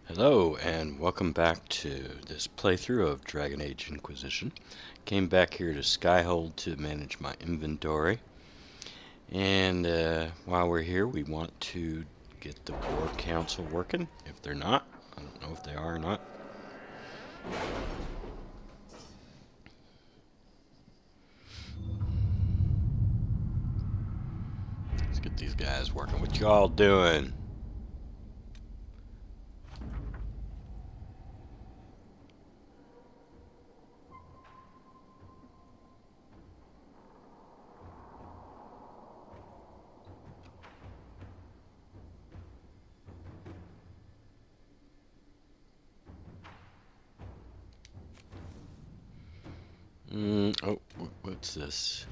Hello and welcome back to this playthrough of Dragon Age Inquisition. Came back here to Skyhold to manage my inventory. And while we're here, we want to get the Board Council working. If they're not, I don't know if they are or not. Let's get these guys working. What y'all doing? Oh, what's this?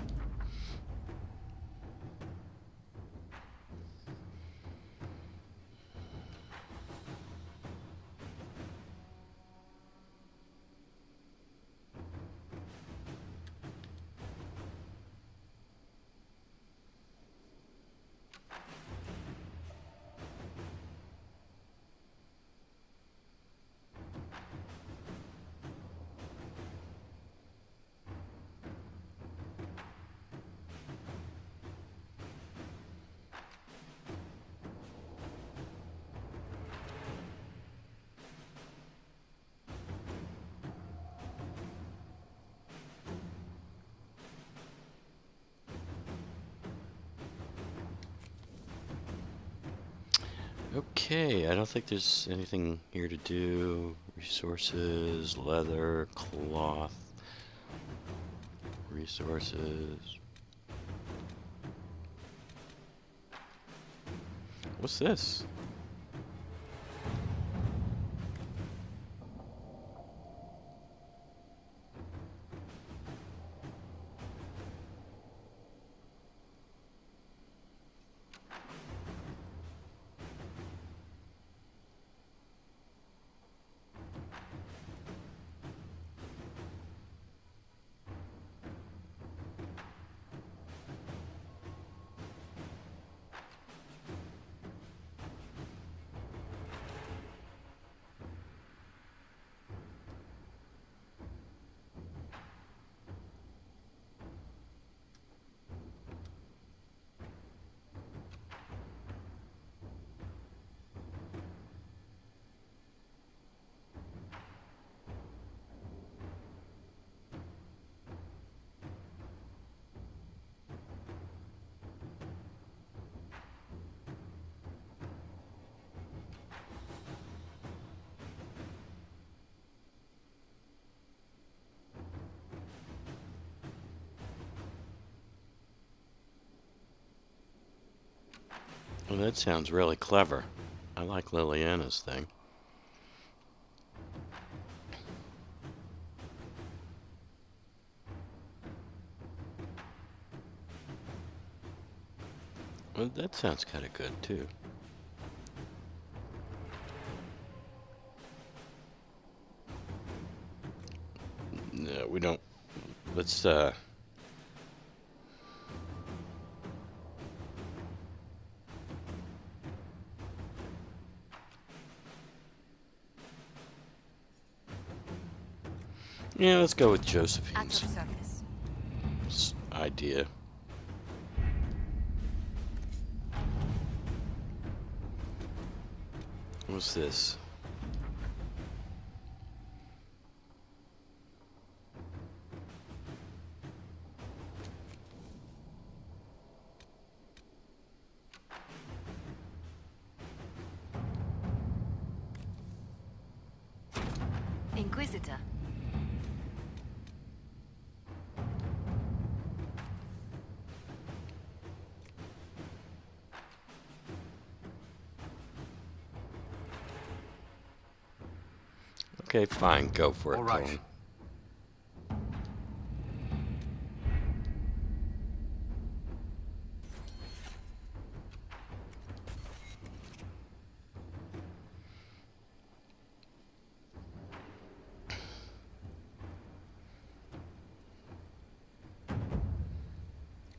Okay, I don't think there's anything here to do. Resources, leather, cloth, resources. What's this? Well, that sounds really clever. I like Liliana's thing. Well, that sounds kind of good, too. No, we don't... Let's, yeah, let's go with Josephine's idea. What's this? Inquisitor. Okay, fine, go for it, All right. Colin.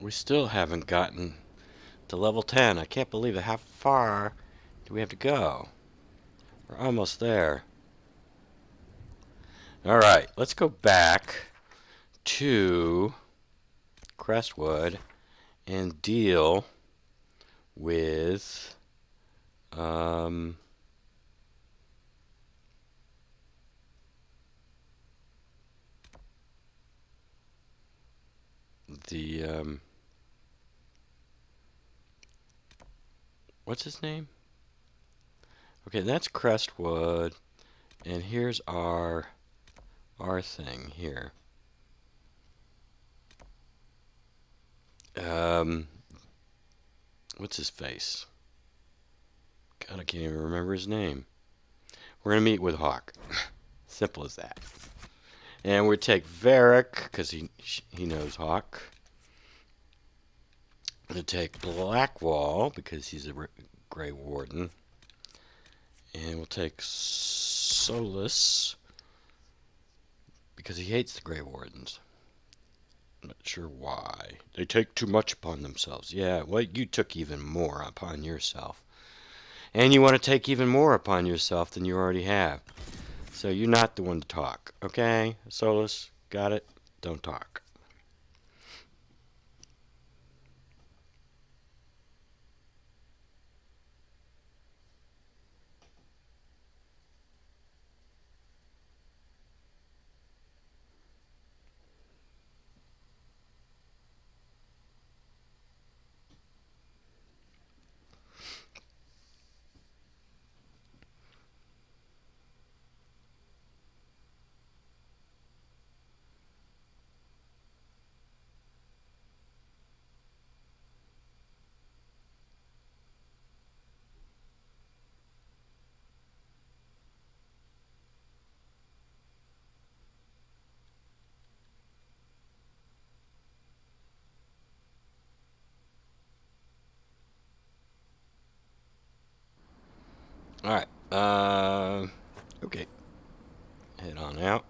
We still haven't gotten to level 10. I can't believe it. How far do we have to go? We're almost there. Alright, let's go back to Crestwood and deal with the what's his name? Okay, that's Crestwood, and here's our thing here. What's his face? God, I can't even remember his name. We're gonna meet with Hawke. Simple as that. And we take Varric because he knows Hawke. We'll take Blackwall because he's a Grey Warden. And we'll take Solus because he hates the Grey Wardens. I'm not sure why. They take too much upon themselves. Yeah, well, you took even more upon yourself. And you want to take even more upon yourself than you already have. So you're not the one to talk. Okay? Solus, got it? Don't talk. Alright. Okay. Head on out.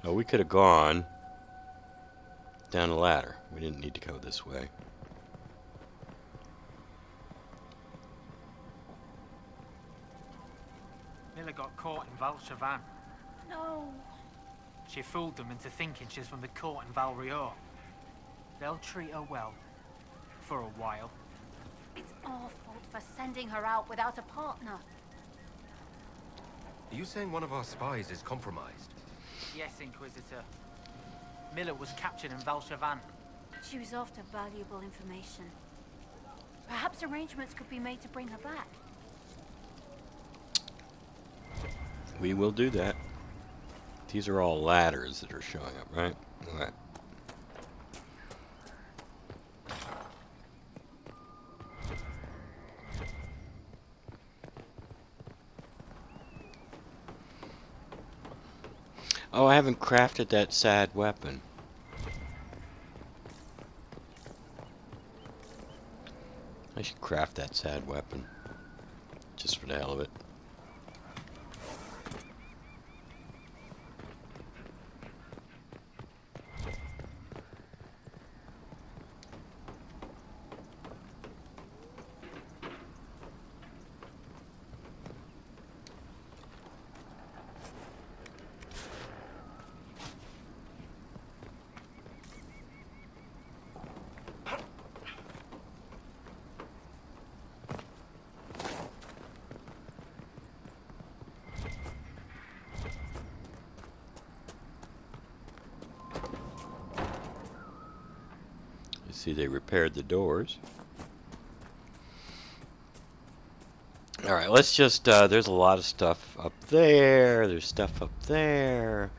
Oh, we could have gone down the ladder. We didn't need to go this way. Miller got caught in Val's van. No. She fooled them into thinking she's from the court in Val Rio. They'll treat her well. For a while. It's our fault for sending her out without a partner. Are you saying one of our spies is compromised? Yes, Inquisitor. Miller was captured in Val van. She was after valuable information. Perhaps arrangements could be made to bring her back. We will do that. These are all ladders that are showing up, right? Alright. Oh, I haven't crafted that sad weapon. I should craft that sad weapon. Just for the hell of it. See, they repaired the doors. Alright, let's just, there's a lot of stuff up there. There's stuff up there.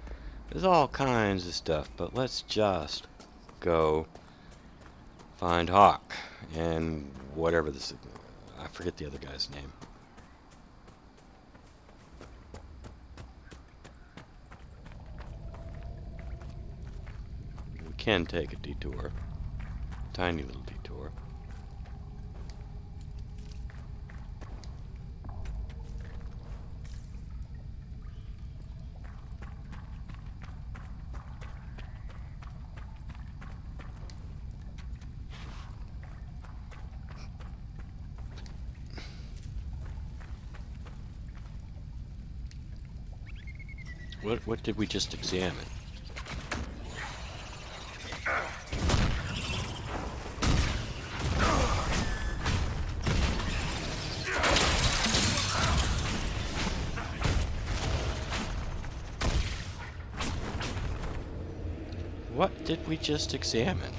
There's all kinds of stuff. But let's just go find Hawke. And whatever this, I forget the other guy's name. We can take a detour. Tiny little detour. What did we just examine? What did we just examine?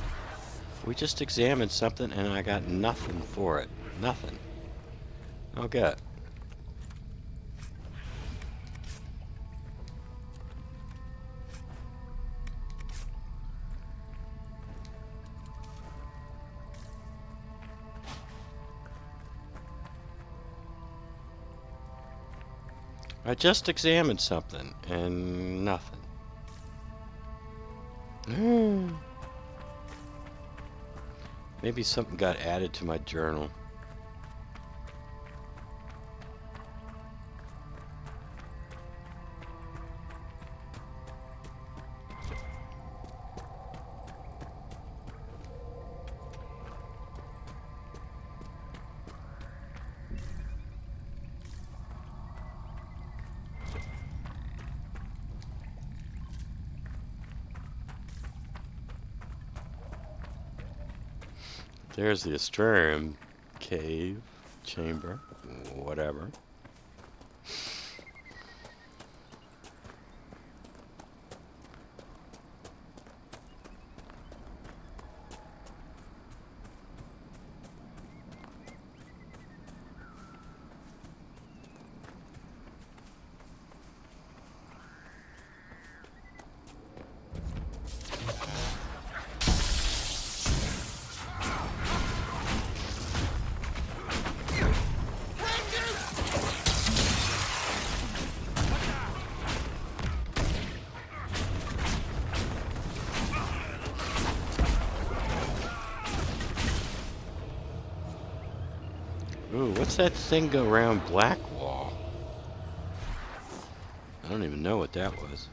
We just examined something and I got nothing for it. Nothing. Okay. I just examined something and nothing. Maybe something got added to my journal. There's the Astrarium cave, chamber, whatever. Ooh, what's that thing go around Blackwall? I don't even know what that was.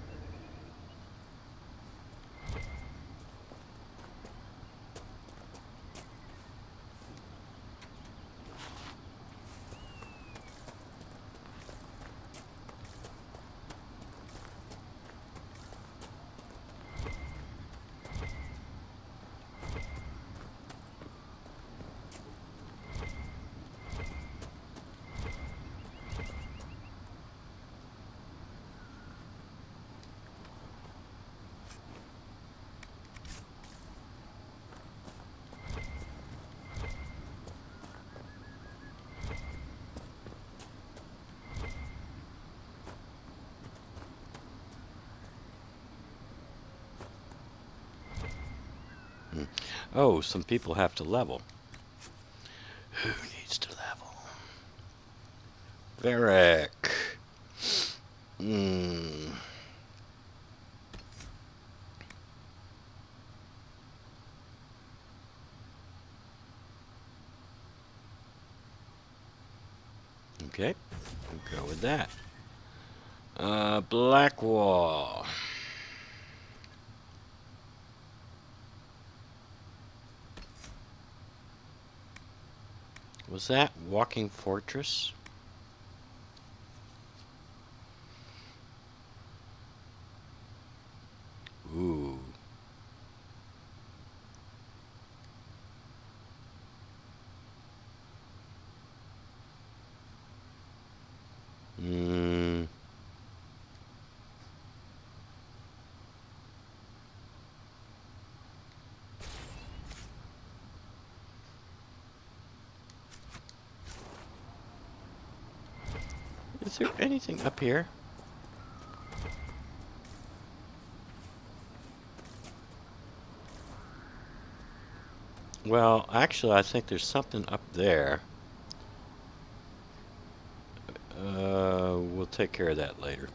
Oh, some people have to level. Who needs to level? Varric. Okay, we'll go with that. Blackwall. Was that Walking Fortress? Ooh. Is there anything up here? Well, actually, I think there's something up there. We'll take care of that later.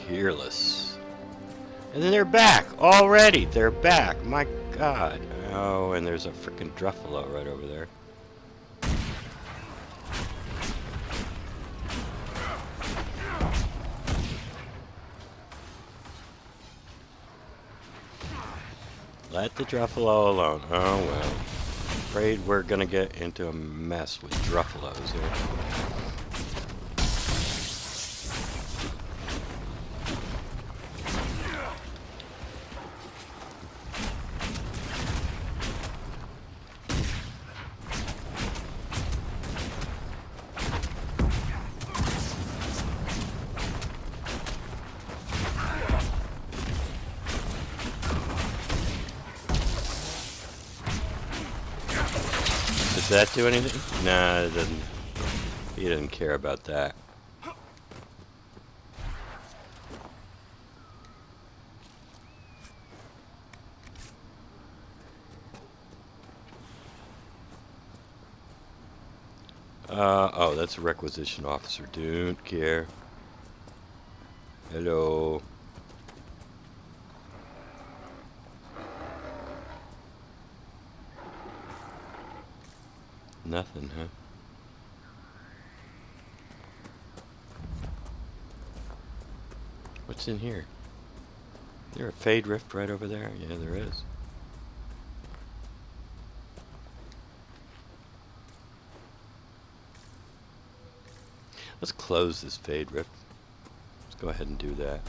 Peerless. And then they're back already. They're back. My God. Oh, and there's a frickin' Druffalo right over there. Let the Druffalo alone. Oh well. Afraid we're gonna get into a mess with Druffalos here. Does that do anything? Nah, it doesn't. He doesn't care about that. Oh, that's a requisition officer. Don't care. Hello. Nothing, huh? What's in here? Is there a fade rift right over there? Yeah, there is. Let's close this fade rift. Let's go ahead and do that.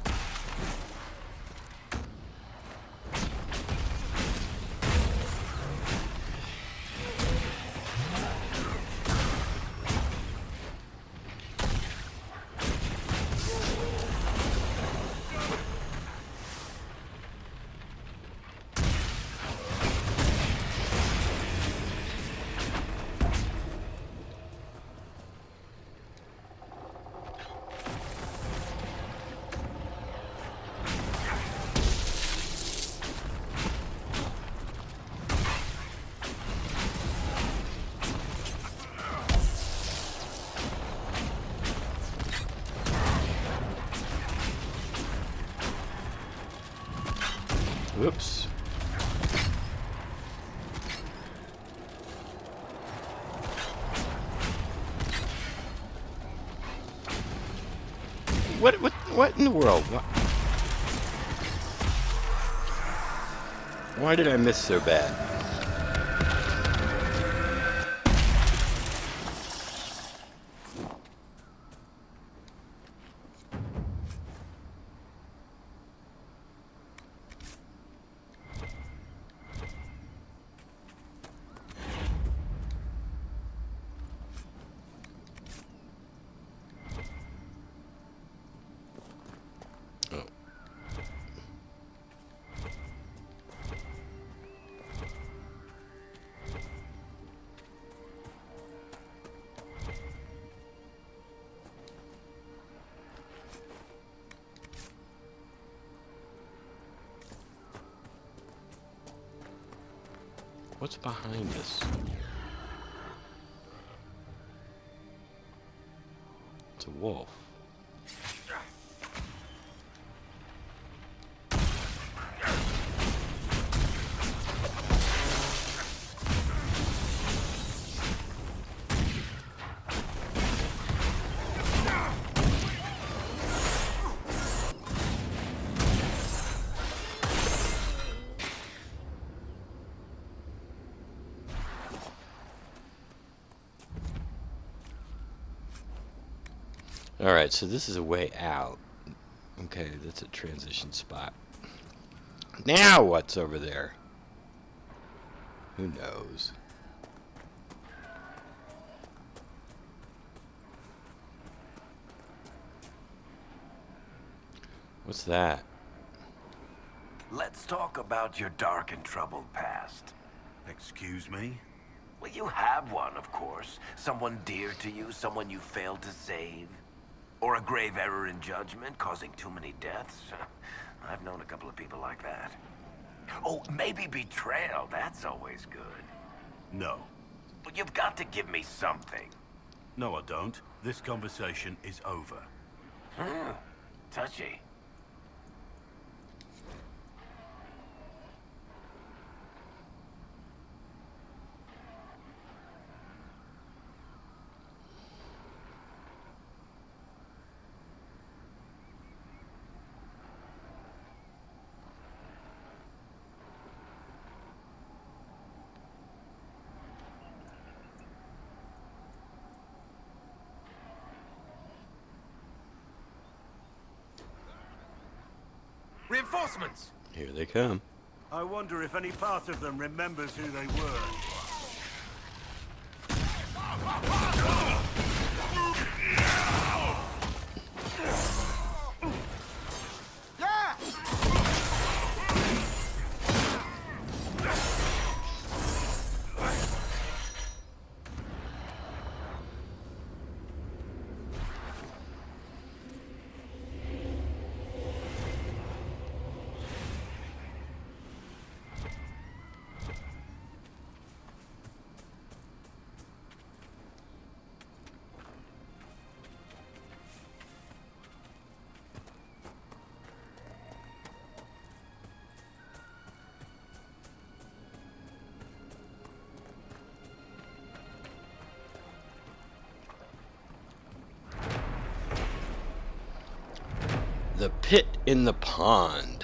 Whoops. What in the world? Why did I miss so bad? What's behind us? It's a wolf. Alright, so this is a way out. Okay, that's a transition spot. Now what's over there? Who knows? What's that? Let's talk about your dark and troubled past. Excuse me? Well, you have one, of course. Someone dear to you, someone you failed to save. Or a grave error in judgment, causing too many deaths. I've known a couple of people like that. Oh, maybe betrayal. That's always good. No. But you've got to give me something. No, I don't. This conversation is over. Touchy. Reinforcements! Here they come. I wonder if any part of them remembers who they were. The pit in the pond.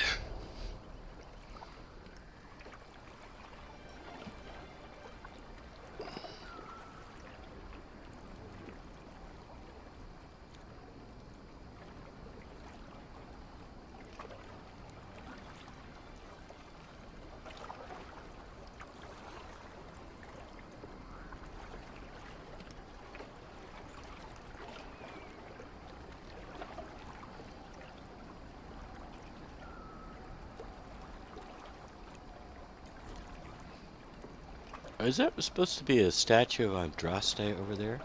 Is that supposed to be a statue of Andraste over there?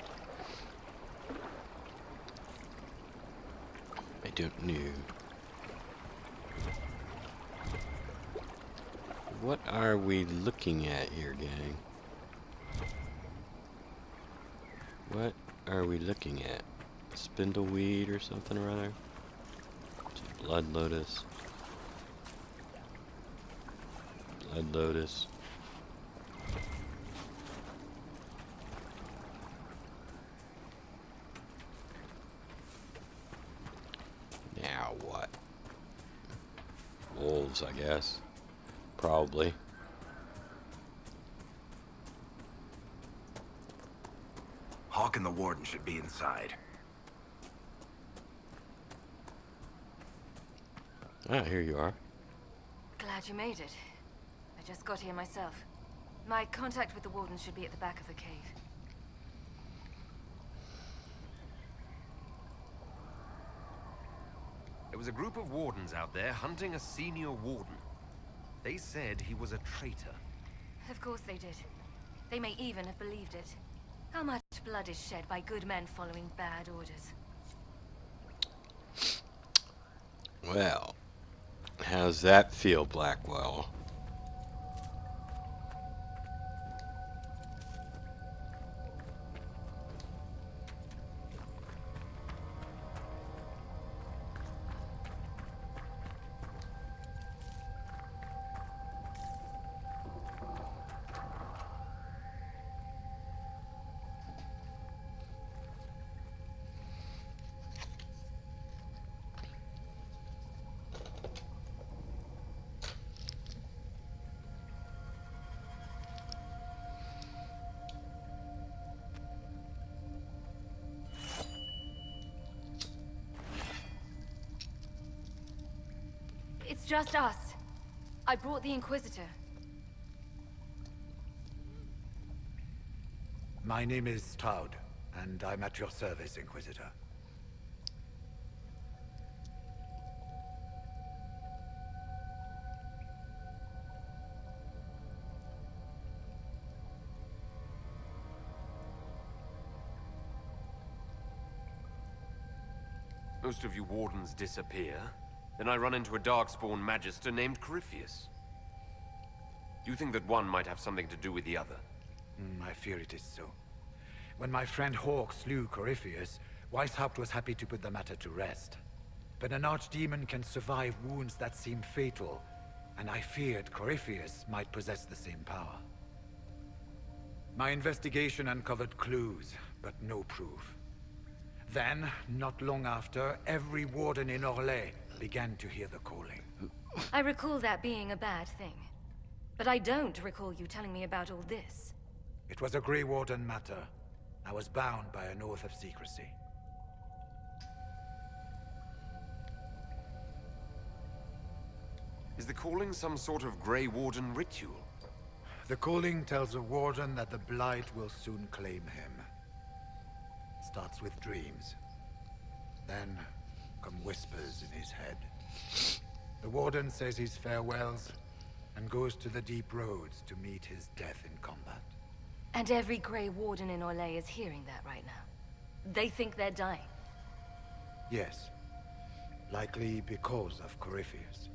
I don't know. What are we looking at here, gang? What are we looking at? Spindleweed or something or other? Blood lotus. Blood lotus. Now what? Wolves, I guess. Probably. Hawke and the Warden should be inside. Ah, here you are. Glad you made it. I just got here myself. My contact with the Warden should be at the back of the cave. There was a group of Wardens out there hunting a senior Warden. They said he was a traitor. Of course they did. They may even have believed it. How much blood is shed by good men following bad orders? Well, how's that feel, Blackwell? It's just us. I brought the Inquisitor. My name is Stroud, and I'm at your service, Inquisitor. Most of you Wardens disappear. Then I run into a Darkspawn Magister named Corypheus. You think that one might have something to do with the other? I fear it is so. When my friend Hawke slew Corypheus, Weishaupt was happy to put the matter to rest. But an archdemon can survive wounds that seem fatal, and I feared Corypheus might possess the same power. My investigation uncovered clues, but no proof. Then, not long after, every Warden in Orlais began to hear the calling. I recall that being a bad thing. But I don't recall you telling me about all this. It was a Grey Warden matter. I was bound by an oath of secrecy. Is the calling some sort of Grey Warden ritual? The calling tells a Warden that the Blight will soon claim him. Starts with dreams. Then come whispers in his head. The Warden says his farewells and goes to the deep roads to meet his death in combat. And every Grey Warden in Orlais is hearing that right now. They think they're dying. Yes. Likely because of Corypheus.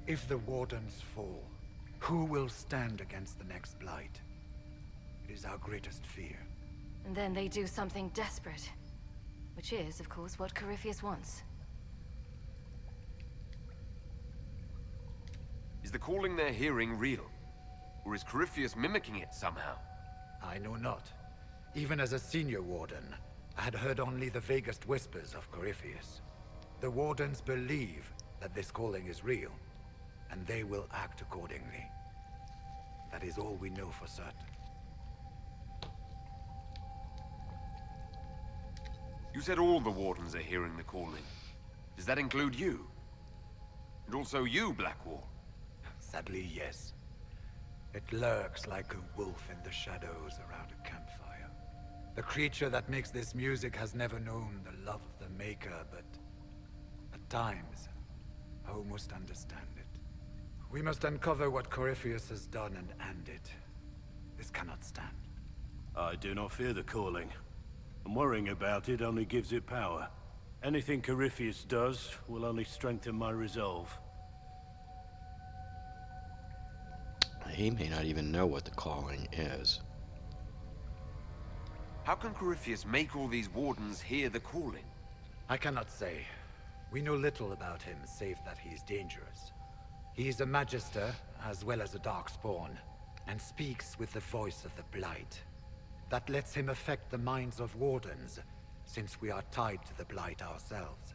If the Wardens fall, who will stand against the next Blight? It is our greatest fear. And then they do something desperate. Which is, of course, what Corypheus wants. Is the calling they're hearing real? Or is Corypheus mimicking it somehow? I know not. Even as a senior Warden, I had heard only the vaguest whispers of Corypheus. The Wardens believe that this calling is real, and they will act accordingly. That is all we know for certain. You said all the Wardens are hearing the calling. Does that include you? And also you, Blackwall? Sadly, yes. It lurks like a wolf in the shadows around a campfire. The creature that makes this music has never known the love of the Maker, but at times, I almost understand it. We must uncover what Corypheus has done and end it. This cannot stand. I do not fear the calling. And worrying about it only gives it power. Anything Corypheus does will only strengthen my resolve. He may not even know what the calling is. How can Corypheus make all these Wardens hear the calling? I cannot say. We know little about him, save that he is dangerous. He is a Magister, as well as a Darkspawn, and speaks with the voice of the Blight. That lets him affect the minds of Wardens, since we are tied to the Blight ourselves.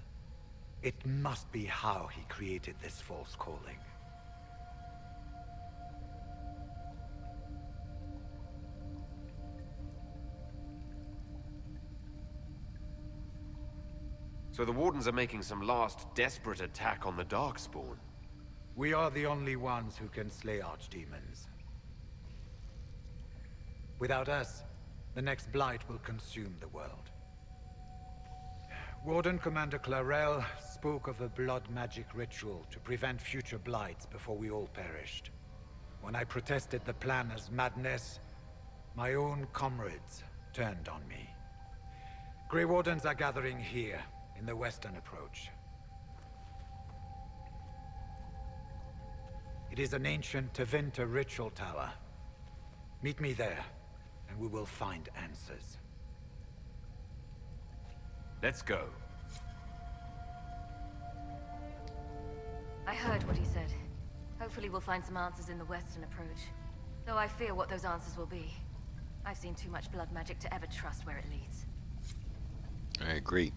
It must be how he created this false calling. So the Wardens are making some last desperate attack on the Darkspawn. We are the only ones who can slay archdemons. Without us, the next Blight will consume the world. Warden Commander Clarel spoke of a blood magic ritual to prevent future Blights before we all perished. When I protested the plan as madness, my own comrades turned on me. Grey Wardens are gathering here, in the western approach. It is an ancient Tevinter ritual tower. Meet me there, and we will find answers. Let's go. I heard what he said. Hopefully we'll find some answers in the western approach. Though I fear what those answers will be. I've seen too much blood magic to ever trust where it leads. I agree.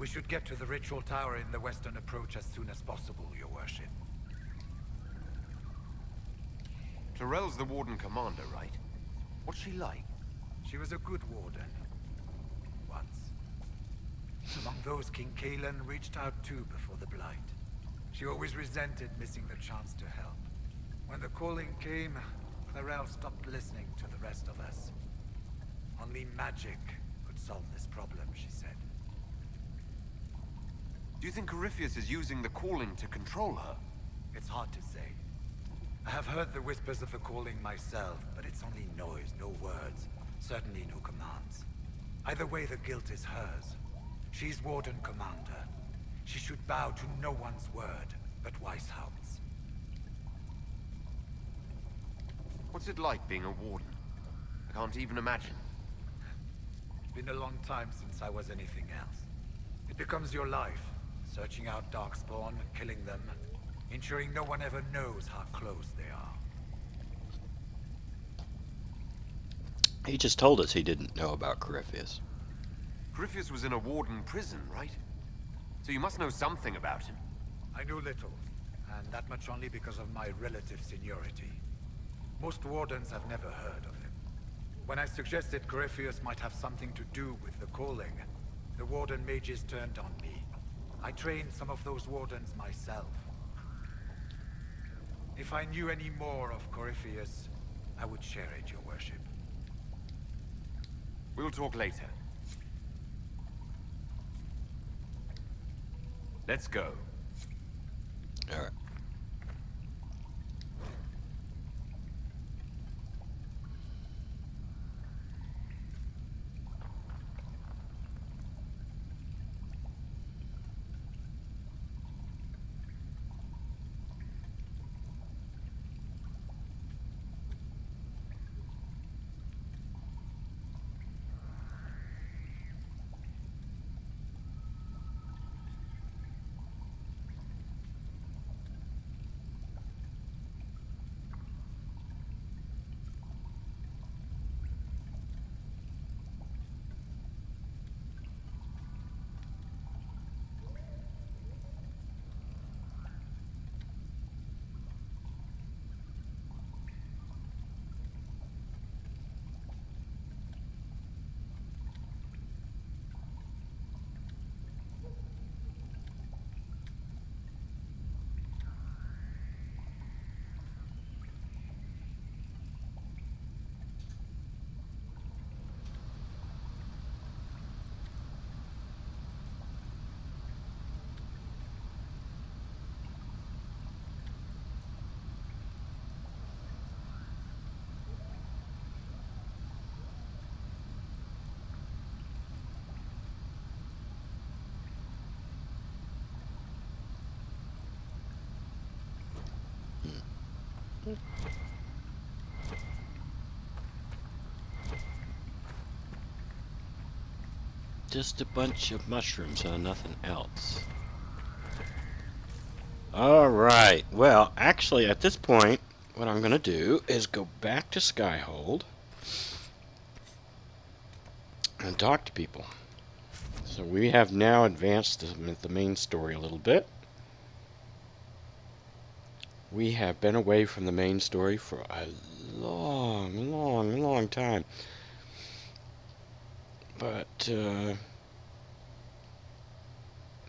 We should get to the ritual tower in the western approach as soon as possible, Your Worship. Clarel's the Warden Commander, right? What's she like? She was a good Warden. Once. Among those King Kalen reached out to before the Blight. She always resented missing the chance to help. When the calling came, Clarel stopped listening to the rest of us. Only magic could solve this problem, she said. Do you think Corypheus is using the calling to control her? It's hard to say. I have heard the whispers of the calling myself, but it's only noise, no words. Certainly no commands. Either way, the guilt is hers. She's Warden Commander. She should bow to no one's word, but Weishaupt's. What's it like being a Warden? I can't even imagine. It's been a long time since I was anything else. It becomes your life. Searching out Darkspawn, killing them, ensuring no one ever knows how close they are. He just told us he didn't know about Corypheus. Corypheus was in a Warden prison, right? So you must know something about him. I knew little, and that much only because of my relative seniority. Most Wardens have never heard of him. When I suggested Corypheus might have something to do with the calling, The Warden mages turned on me. I trained some of those Wardens myself. If I knew any more of Corypheus, I would share it, your worship. We'll talk later. Let's go. All right. Just a bunch of mushrooms, huh? Nothing else. Alright, well, actually, at this point, what I'm going to do is go back to Skyhold and talk to people. So we have now advanced the main story a little bit. We have been away from the main story for a long time. But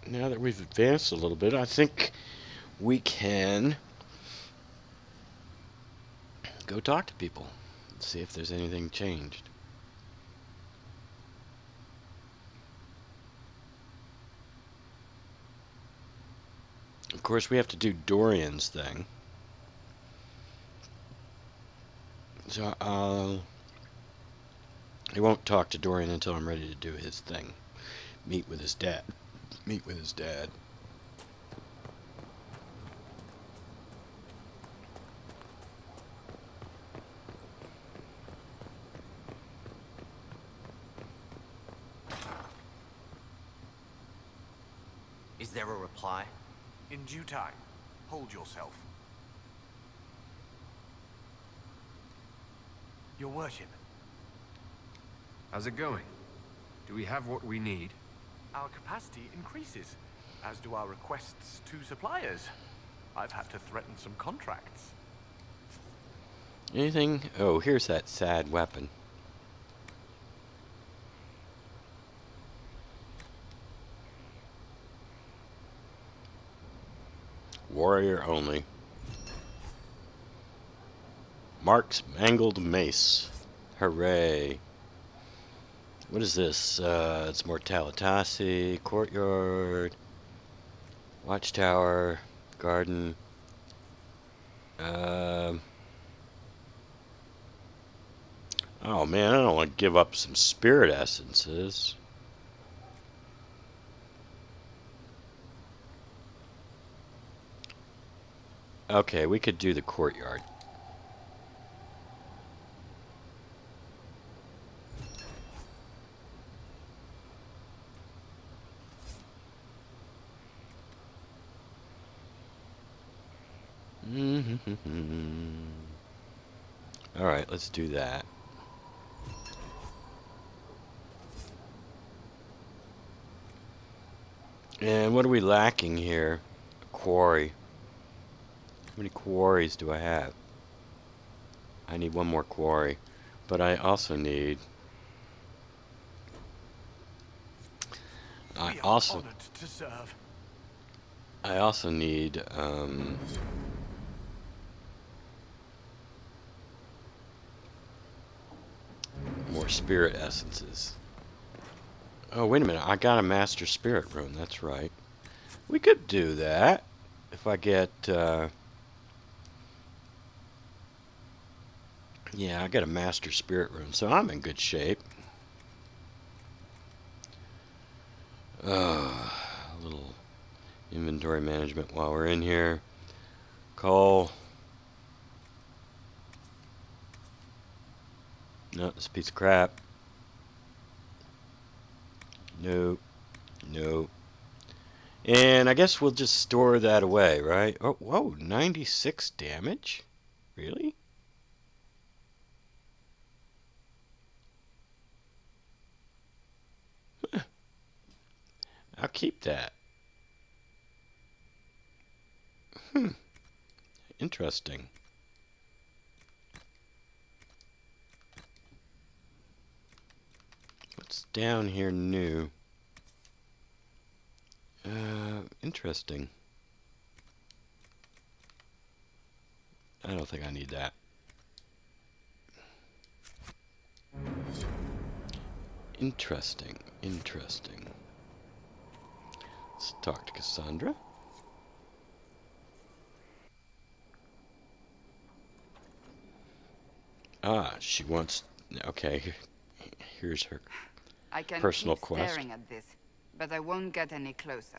now that we've advanced a little bit, I think we can go talk to people and see if there's anything changed. Of course, we have to do Dorian's thing. So I won't talk to Dorian until I'm ready to do his thing. Meet with his dad. Meet with his dad. Is there a reply? In due time. Hold yourself. Your worship, How's it going? Do we have what we need? our capacity increases, as do our requests to suppliers. I've had to threaten some contracts. Anything? Oh, here's that sad weapon. Warrior only. Mark's mangled mace. Hooray. What is this? It's Mortalitasi, courtyard, watchtower, garden. Oh man, I don't want to give up some spirit essences. Okay, we could do the courtyard. Alright, let's do that. And what are we lacking here? A quarry. How many quarries do I have? I need one more quarry. But I also need I We are also honored to serve. need more spirit essences. Oh, wait a minute. I got a master spirit rune. That's right. We could do that if I get yeah, I got a master spirit rune, so I'm in good shape. A little inventory management while we're in here. Coal. No, this piece of crap. Nope. Nope. And I guess we'll just store that away, right? Oh, whoa, 96 damage? Really? I'll keep that. Interesting. What's down here new? Interesting. I don't think I need that. Interesting. Interesting. Let's talk to Cassandra. Ah, she wants... Okay, here's her I can personal keep quest. staring at this, but I won't get any closer.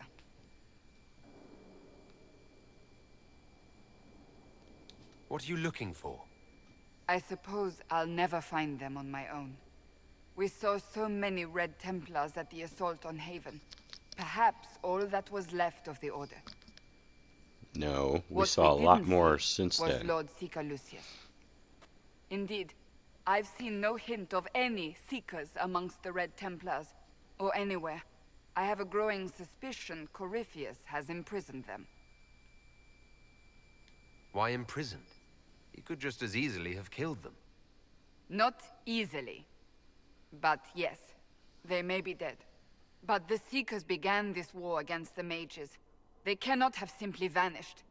What are you looking for? I suppose I'll never find them on my own. We saw so many Red Templars at the assault on Haven. Perhaps all that was left of the Order. No, we What saw a we lot didn't more see since was then. Lord Seeker Lucius. Indeed, I've seen no hint of any Seekers amongst the Red Templars, or anywhere. I have a growing suspicion Corypheus has imprisoned them. Why imprisoned? He could just as easily have killed them. Not easily. But yes, they may be dead. But the Seekers began this war against the mages. They cannot have simply vanished.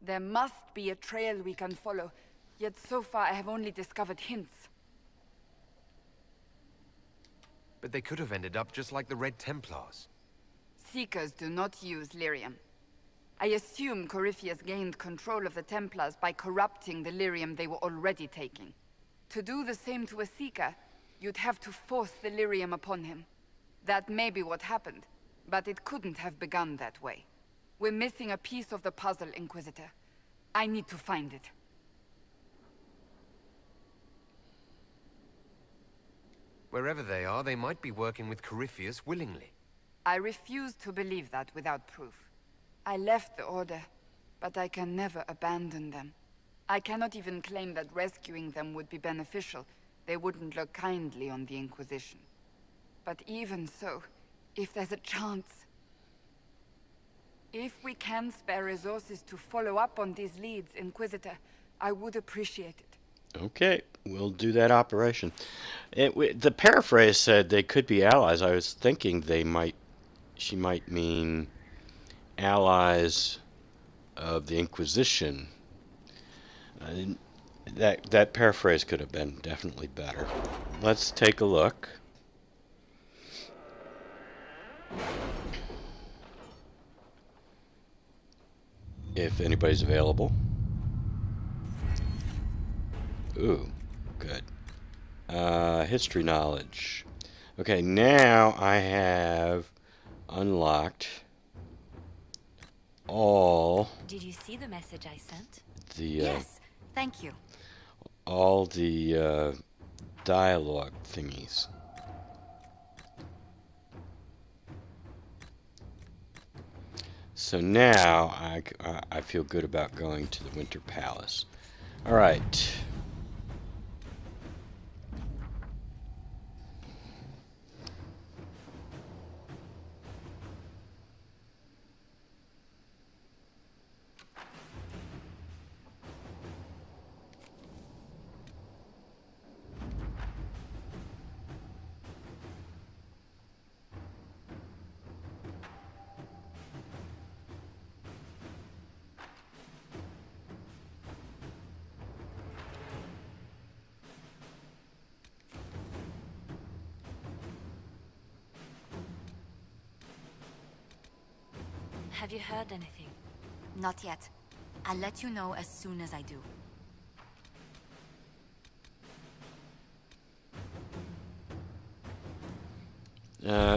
There must be a trail we can follow, yet so far I have only discovered hints. But they could have ended up just like the Red Templars. Seekers do not use lyrium. I assume Corypheus gained control of the Templars by corrupting the lyrium they were already taking. To do the same to a Seeker, you'd have to force the lyrium upon him. That may be what happened, but it couldn't have begun that way. We're missing a piece of the puzzle, Inquisitor. I need to find it. Wherever they are, they might be working with Corypheus willingly. I refuse to believe that without proof. I left the Order, but I can never abandon them. I cannot even claim that rescuing them would be beneficial. They wouldn't look kindly on the Inquisition. But even so, if there's a chance... If we can spare resources to follow up on these leads, Inquisitor, I would appreciate it. Okay, we'll do that operation. The paraphrase said they could be allies. I was thinking she might mean allies of the Inquisition. That paraphrase could have been definitely better. Let's take a look. If anybody's available. Ooh, good. History knowledge. Okay, now I have unlocked all... Did you see the message I sent? Yes, thank you. All the dialogue thingies. So now I feel good about going to the Winter Palace. All right. Have you heard anything? Not yet. I'll let you know as soon as I do.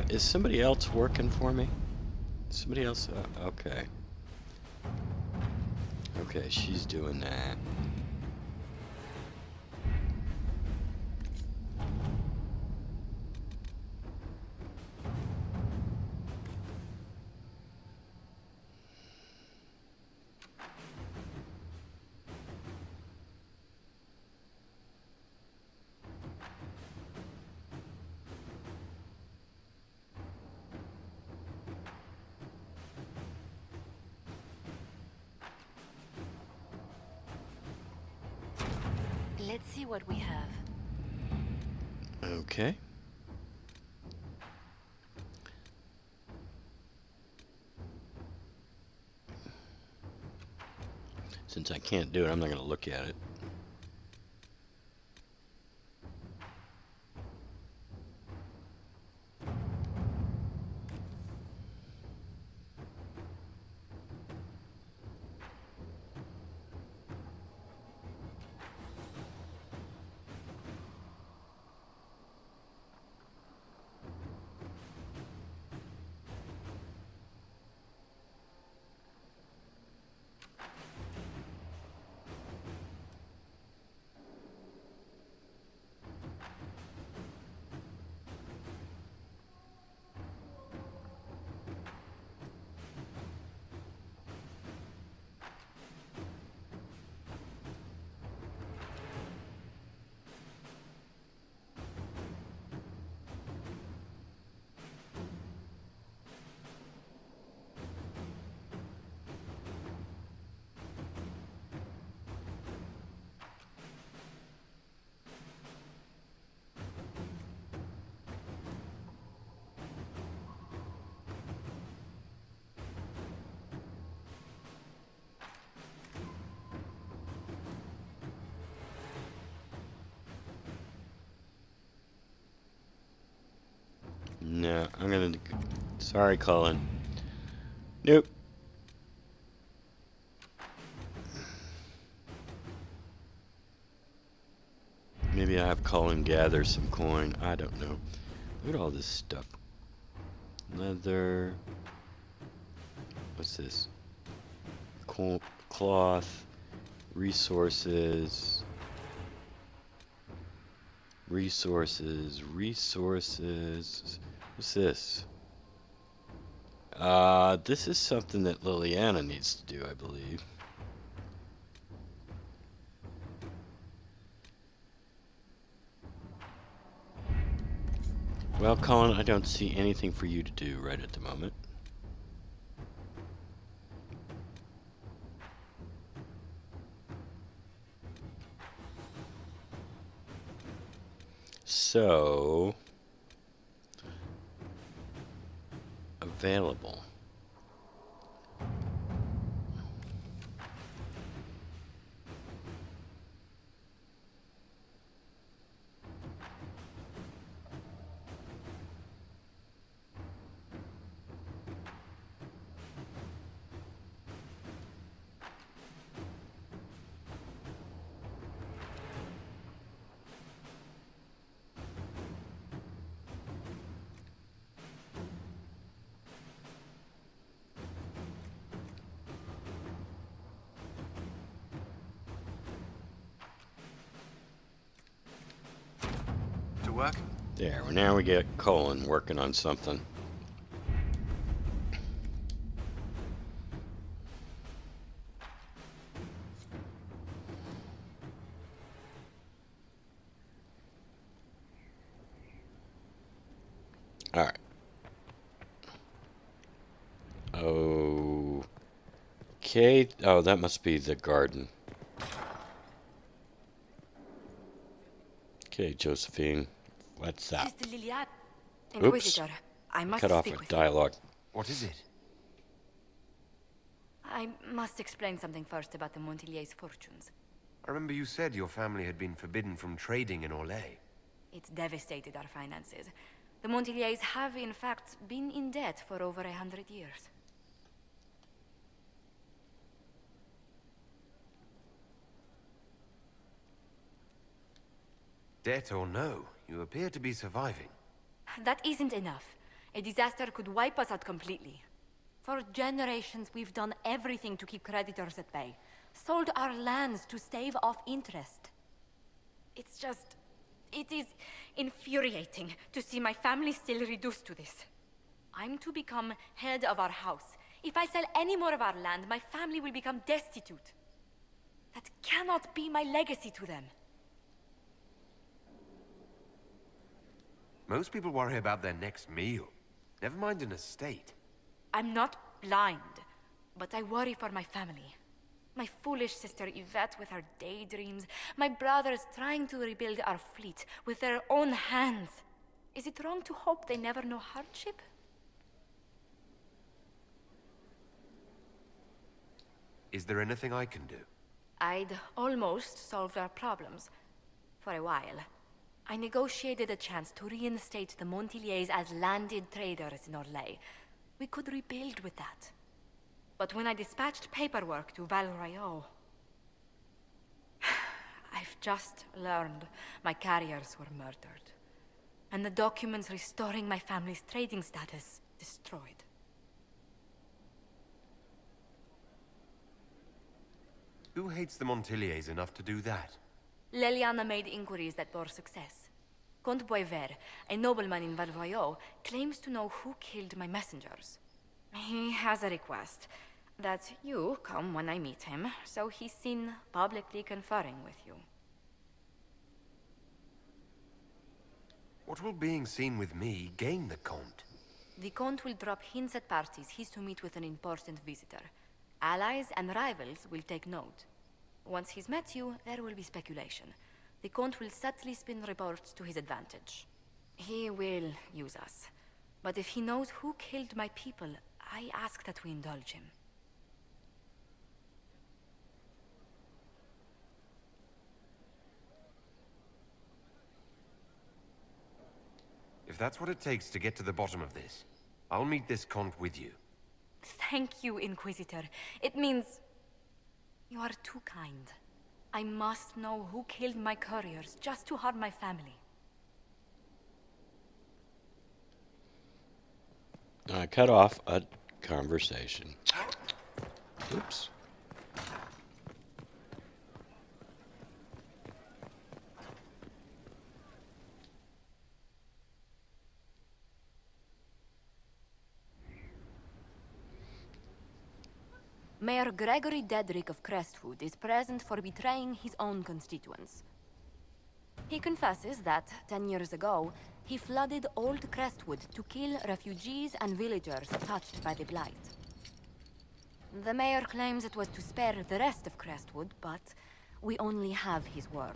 Is somebody else working for me? Somebody else? Okay. Okay, she's doing that. Let's see what we have. Okay. Since I can't do it, I'm not going to look at it. No, I'm gonna... Sorry, Colin. Nope. Maybe I have Colin gather some coin. I don't know. Look at all this stuff. Leather. What's this? Cloth. Resources. Resources. What's this? This is something that Liliana needs to do, I believe. Well, Colin, I don't see anything for you to do right at the moment. So, available. Work? There, well, now we get Colin working on something. Alright. Okay. Oh, that must be the garden. Okay, Josephine. What's up? Sister Liliad. Oops. Inquisitor, I must Cut off speak a with dialogue. What is it? I must explain something first about the Montillier's fortunes. I remember you said your family had been forbidden from trading in Orlais. It's devastated our finances. The Montillier's have, in fact, been in debt for over 100 years. Debt or no, you appear to be surviving. That isn't enough. A disaster could wipe us out completely. For generations, we've done everything to keep creditors at bay. Sold our lands to stave off interest. It's just... it is infuriating to see my family still reduced to this. I'm to become head of our house. If I sell any more of our land, my family will become destitute. That cannot be my legacy to them. Most people worry about their next meal. Never mind an estate. I'm not blind, but I worry for my family. My foolish sister Yvette with her daydreams. My brothers trying to rebuild our fleet with their own hands. Is it wrong to hope they never know hardship? Is there anything I can do? I'd almost solved our problems. For a while. I negotiated a chance to reinstate the Montiliers as landed traders in Orlais. We could rebuild with that. But when I dispatched paperwork to Val Royeaux... I've just learned my carriers were murdered. And the documents restoring my family's trading status destroyed. Who hates the Montiliers enough to do that? Leliana made inquiries that bore success. Comte Boisvert, a nobleman in Val Royeaux, claims to know who killed my messengers. He has a request that you come when I meet him, so he's seen publicly conferring with you. What will being seen with me gain the Comte? The Comte will drop hints at parties he's to meet with an important visitor. Allies and rivals will take note. Once he's met you, there will be speculation. The Comte will subtly spin reports to his advantage. He will use us. But if he knows who killed my people, I ask that we indulge him. If that's what it takes to get to the bottom of this, I'll meet this Comte with you. Thank you, Inquisitor. It means... you are too kind. I must know who killed my couriers just to harm my family. I cut off a conversation. Oops. Mayor Gregory Dedrick of Crestwood is present for betraying his own constituents. He confesses that, 10 years ago, he flooded Old Crestwood to kill refugees and villagers touched by the Blight. The mayor claims it was to spare the rest of Crestwood, but we only have his word.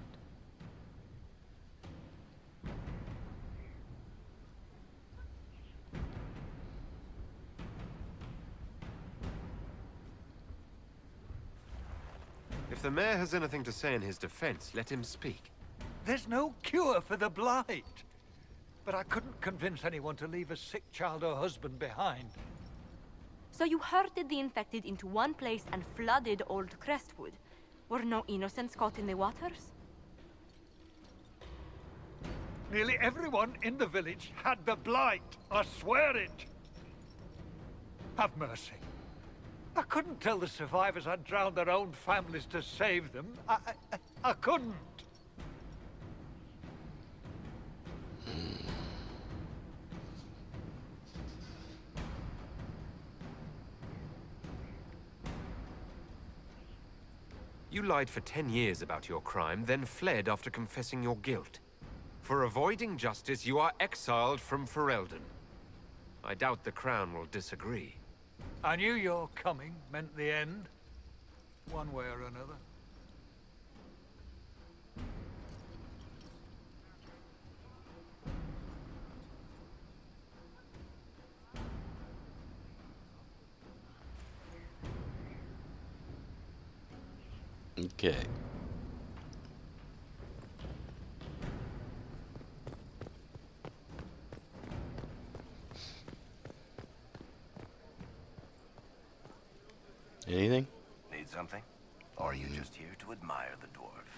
If the mayor has anything to say in his defense, let him speak. There's no cure for the Blight. But I couldn't convince anyone to leave a sick child or husband behind. So you herded the infected into one place and flooded Old Crestwood? Were no innocents caught in the waters? Nearly everyone in the village had the Blight. I swear it. Have mercy. I couldn't tell the survivors I'd drowned their own families to save them. I couldn't. You lied for 10 years about your crime, then fled after confessing your guilt. For avoiding justice, you are exiled from Ferelden. I doubt the Crown will disagree. I knew your coming meant the end, one way or another. Okay. Anything? Need something? Or are you just here to admire the dwarf?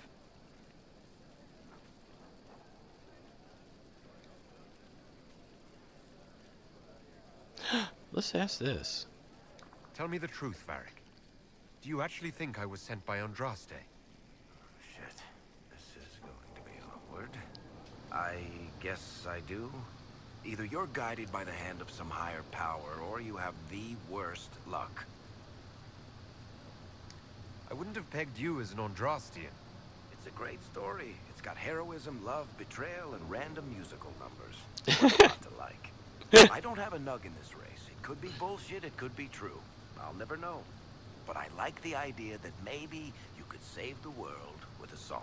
Let's ask this. Tell me the truth, Varric. Do you actually think I was sent by Andraste? Shit. This is going to be awkward. I guess I do. Either you're guided by the hand of some higher power, or you have the worst luck. I wouldn't have pegged you as an Andrastian. It's a great story. It's got heroism, love, betrayal, and random musical numbers. What's not to like? I don't have a nug in this race. It could be bullshit, it could be true. I'll never know. But I like the idea that maybe you could save the world with a song.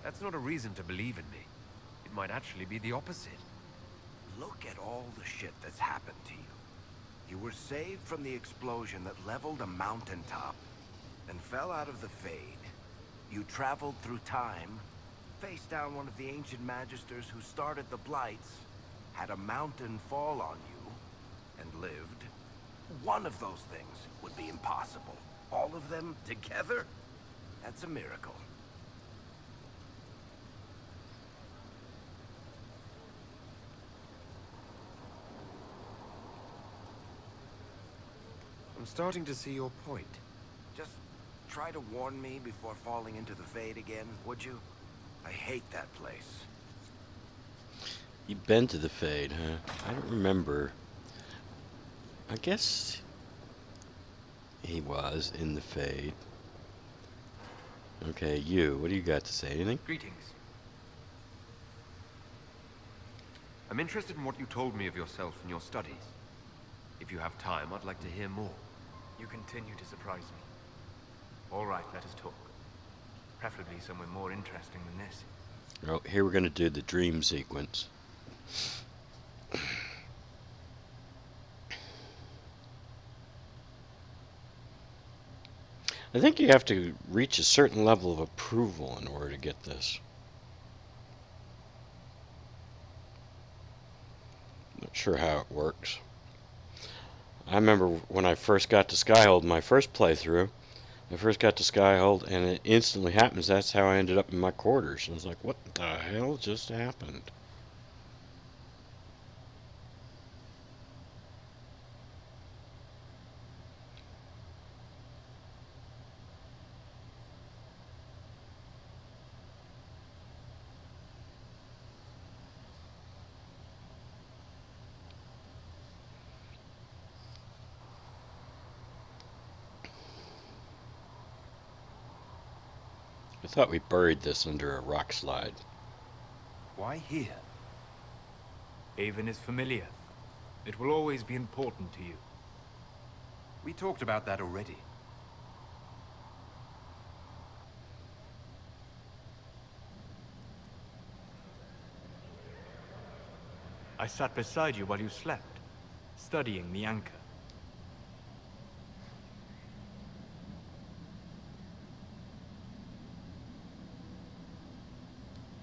That's not a reason to believe in me. It might actually be the opposite. Look at all the shit that's happened to you. You were saved from the explosion that leveled a mountaintop and fell out of the Fade. You traveled through time, faced down one of the ancient magisters who started the Blights, had a mountain fall on you, and lived. One of those things would be impossible. All of them together? That's a miracle. I'm starting to see your point. Just try to warn me before falling into the Fade again, would you? I hate that place. You've been to the Fade, huh? I don't remember. I guess he was in the Fade. Okay, you. What do you got to say? Anything? Greetings. I'm interested in what you told me of yourself and your studies. If you have time, I'd like to hear more. You continue to surprise me. All right, let us talk. Preferably somewhere more interesting than this. Oh, here we're going to do the dream sequence. I think you have to reach a certain level of approval in order to get this. Not sure how it works. I remember when I first got to Skyhold, my first playthrough, I first got to Skyhold and it instantly happens. That's how I ended up in my quarters. And I was like, what the hell just happened? I thought we buried this under a rock slide. Why here? Haven is familiar. It will always be important to you. We talked about that already. I sat beside you while you slept, studying the anchor.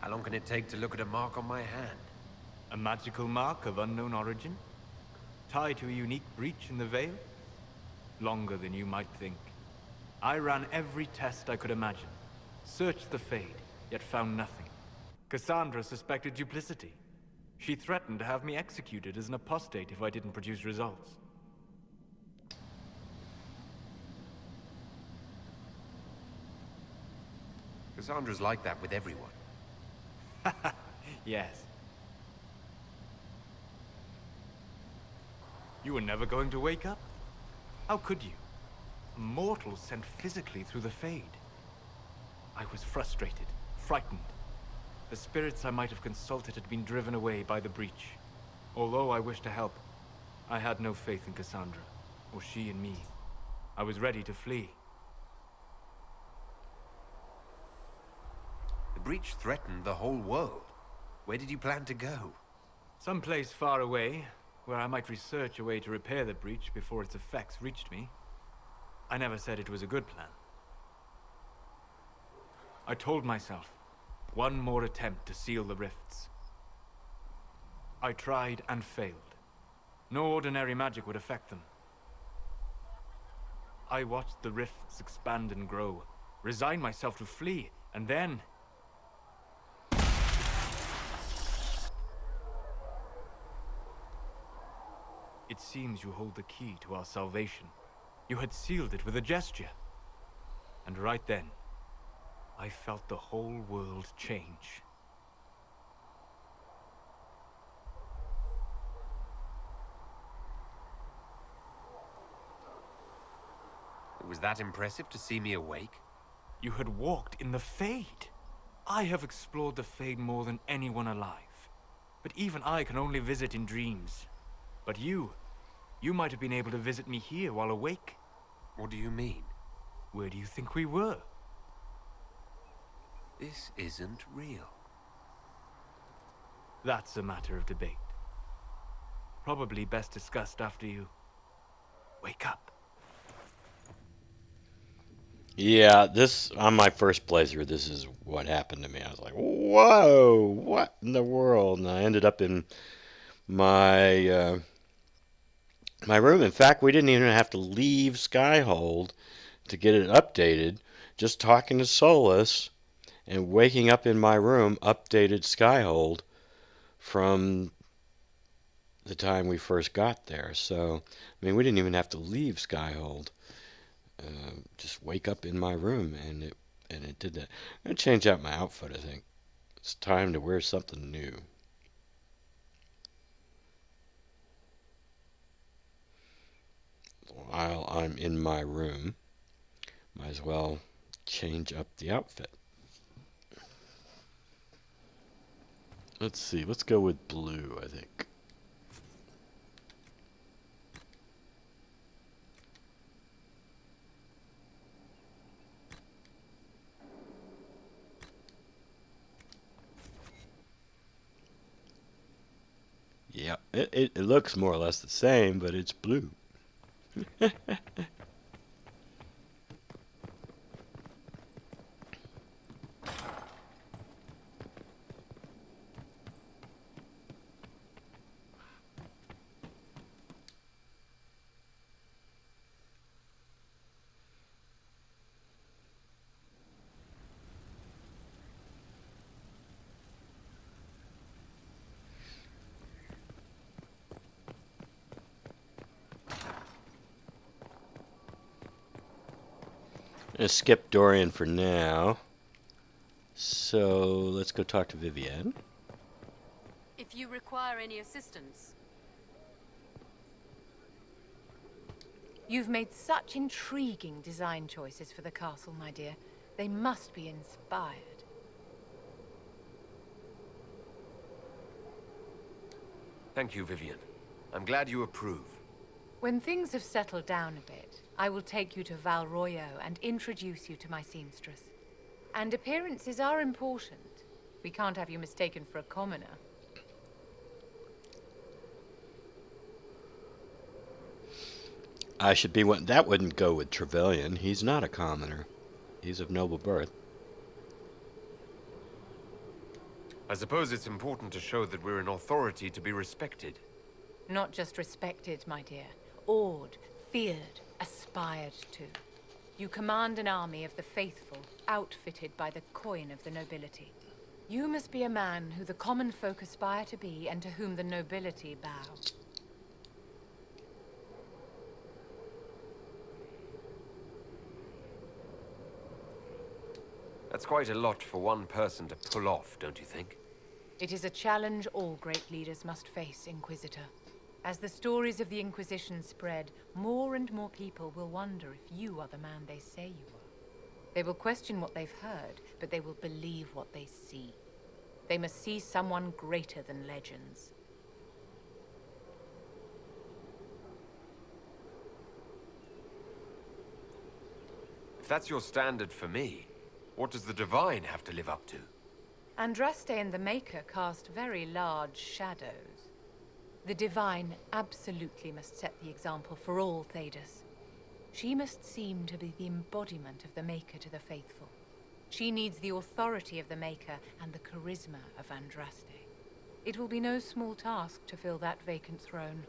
How long can it take to look at a mark on my hand? A magical mark of unknown origin? Tied to a unique breach in the veil? Longer than you might think. I ran every test I could imagine. Searched the Fade, yet found nothing. Cassandra suspected duplicity. She threatened to have me executed as an apostate if I didn't produce results. Cassandra's like that with everyone. Yes. You were never going to wake up? How could you? A mortal sent physically through the Fade. I was frustrated, frightened. The spirits I might have consulted had been driven away by the breach. Although I wished to help, I had no faith in Cassandra, or she in me. I was ready to flee. The breach threatened the whole world. Where did you plan to go? Someplace far away, where I might research a way to repair the breach before its effects reached me. I never said it was a good plan. I told myself, one more attempt to seal the rifts. I tried and failed. No ordinary magic would affect them. I watched the rifts expand and grow, resigned myself to flee, and then... It seems you hold the key to our salvation. You had sealed it with a gesture. And right then, I felt the whole world change. It was that impressive to see me awake? You had walked in the Fade. I have explored the Fade more than anyone alive. But even I can only visit in dreams. But you might have been able to visit me here while awake. What do you mean? Where do you think we were? This isn't real. That's a matter of debate. Probably best discussed after you wake up. Yeah, this, on my first playthrough, this is what happened to me. I was like, whoa, what in the world? And I ended up in my my room. In fact, we didn't even have to leave Skyhold to get it updated. Just talking to Solus and waking up in my room updated Skyhold from the time we first got there. So, I mean, we didn't even have to leave Skyhold. Just wake up in my room, and it did that. I'm gonna change out my outfit. I think it's time to wear something new. While I'm in my room, might as well change up the outfit. Let's see. Let's go with blue, I think. Yeah, it looks more or less the same, but it's blue. I'm gonna skip Dorian for now. So let's go talk to Vivienne. If you require any assistance. You've made such intriguing design choices for the castle, my dear. They must be inspired. Thank you, Vivienne. I'm glad you approve. When things have settled down a bit, I will take you to Val Royo and introduce you to my seamstress. And appearances are important. We can't have you mistaken for a commoner. I should be one. That wouldn't go with Trevelyan. He's not a commoner. He's of noble birth. I suppose it's important to show that we're an authority to be respected. Not just respected, my dear. Awed, feared, aspired to. You command an army of the faithful, outfitted by the coin of the nobility. You must be a man who the common folk aspire to be, and to whom the nobility bow. That's quite a lot for one person to pull off, don't you think? It is a challenge all great leaders must face, Inquisitor. As the stories of the Inquisition spread, more and more people will wonder if you are the man they say you are. They will question what they've heard, but they will believe what they see. They must see someone greater than legends. If that's your standard for me, what does the Divine have to live up to? Andraste and the Maker cast very large shadows. The Divine absolutely must set the example for all Thedas. She must seem to be the embodiment of the Maker to the faithful. She needs the authority of the Maker and the charisma of Andraste. It will be no small task to fill that vacant throne.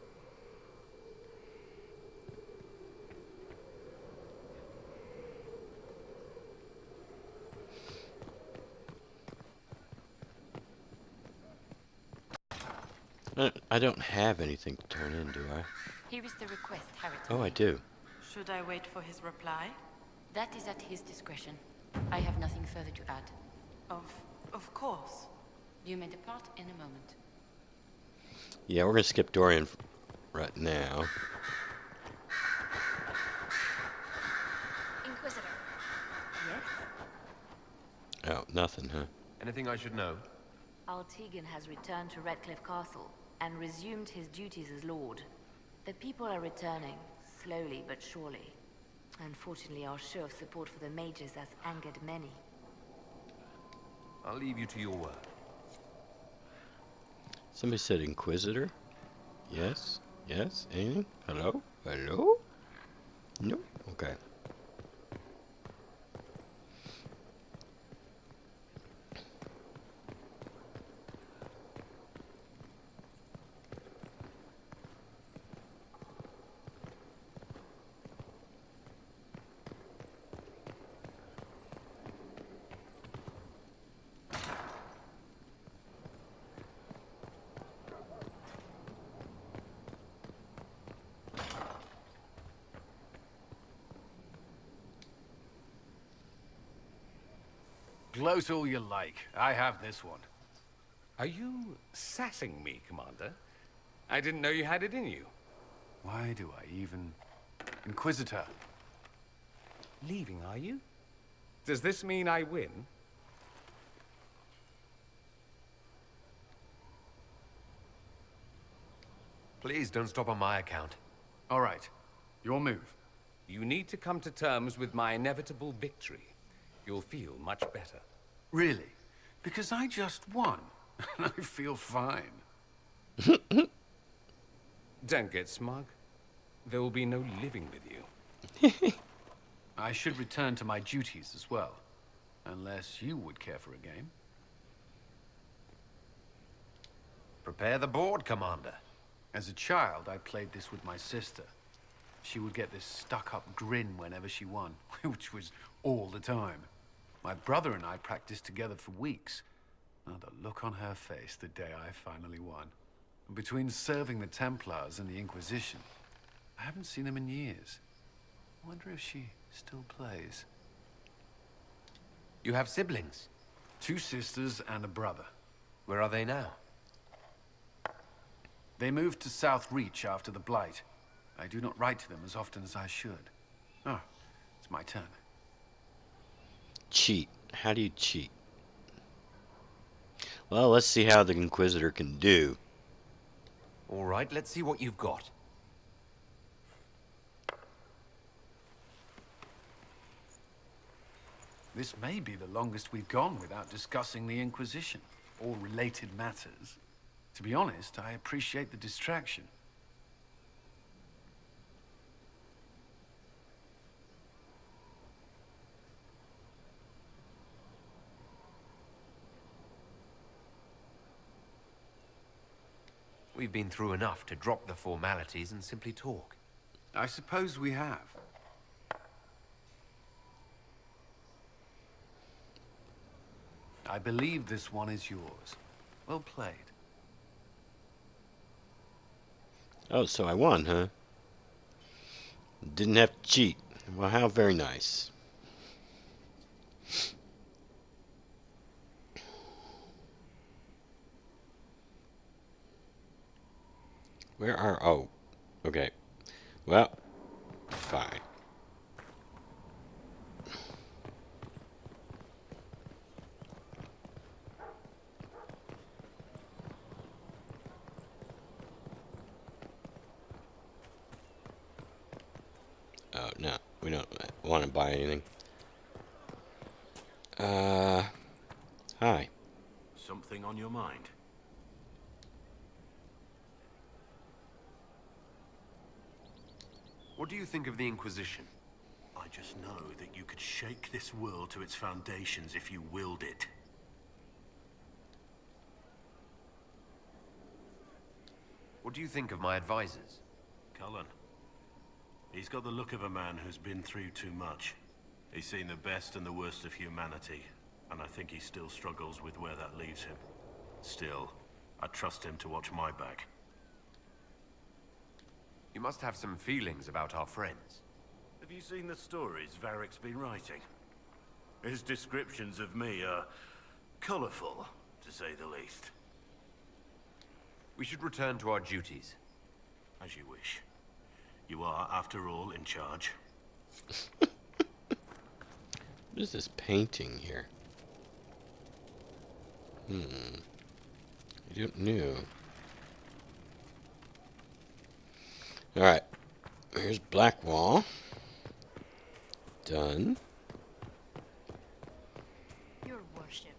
I don't have anything to turn in, do I? Here is the request Harriet Oh, I made. do. Should I wait for his reply? That is at his discretion. I have nothing further to add. Of course. You may depart in a moment. Yeah, we're gonna skip Dorian right now. Inquisitor. Yes? Oh, nothing, huh? Anything I should know? Altegan has returned to Redcliffe Castle and resumed his duties as Lord. The people are returning, slowly but surely. Unfortunately, our show of support for the mages has angered many. I'll leave you to your work. Somebody said Inquisitor? Yes? Yes? Anything? Hello? Hello? No? Okay. Gloat all you like. I have this one. Are you sassing me, Commander? I didn't know you had it in you. Why do I even... Inquisitor. Leaving, are you? Does this mean I win? Please don't stop on my account. All right. Your move. You need to come to terms with my inevitable victory. You'll feel much better. Really? Because I just won. And I feel fine. Don't get smug. There will be no living with you. I should return to my duties as well. Unless you would care for a game. Prepare the board, Commander. As a child, I played this with my sister. She would get this stuck-up grin whenever she won, which was all the time. My brother and I practiced together for weeks. Oh, the look on her face the day I finally won. And between serving the Templars and the Inquisition, I haven't seen them in years. I wonder if she still plays. You have siblings? 2 sisters and a brother. Where are they now? They moved to South Reach after the Blight. I do not write to them as often as I should. Oh, it's my turn. Cheat. How do you cheat? Well, let's see how the Inquisitor can do. All right, let's see what you've got. This may be the longest we've gone without discussing the Inquisition, or related matters. To be honest, I appreciate the distraction. We've been through enough to drop the formalities and simply talk. I suppose we have. I believe this one is yours. Well played. Oh, so I won, huh? Didn't have to cheat. Well, how very nice. Where are... Oh. Okay. Well. Fine. Oh, no. We don't want to buy anything. Hi. Something on your mind? What do you think of the Inquisition? I just know that you could shake this world to its foundations if you willed it. What do you think of my advisors? Cullen. He's got the look of a man who's been through too much. He's seen the best and the worst of humanity, and I think he still struggles with where that leaves him. Still, I trust him to watch my back. You must have some feelings about our friends. Have you seen the stories Varric's been writing? His descriptions of me are colourful, to say the least. We should return to our duties. As you wish. You are, after all, in charge. What is this painting here? I don't know. Alright. Here's Blackwall. Done. Your worship.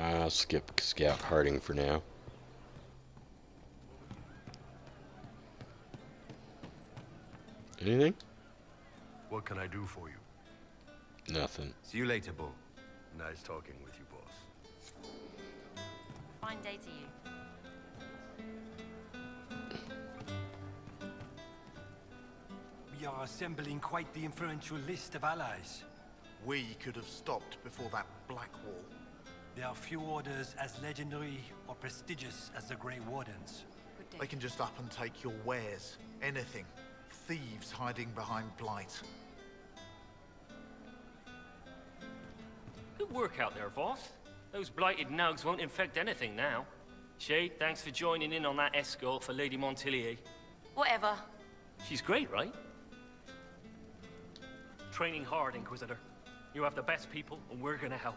I'll skip Scout Harding for now. Anything? What can I do for you? Nothing. See you later, Bull. Nice talking with you, boss. Fine day to you. We are assembling quite the influential list of allies. We could have stopped before that Black Wall. There are few orders as legendary or prestigious as the Grey Wardens. They can just up and take your wares. Anything. Thieves hiding behind Blight. Good work out there, boss. Those blighted nugs won't infect anything now. Shade, thanks for joining in on that escort for Lady Montilier. Whatever. She's great, right? Training hard, Inquisitor. You have the best people, and we're gonna help.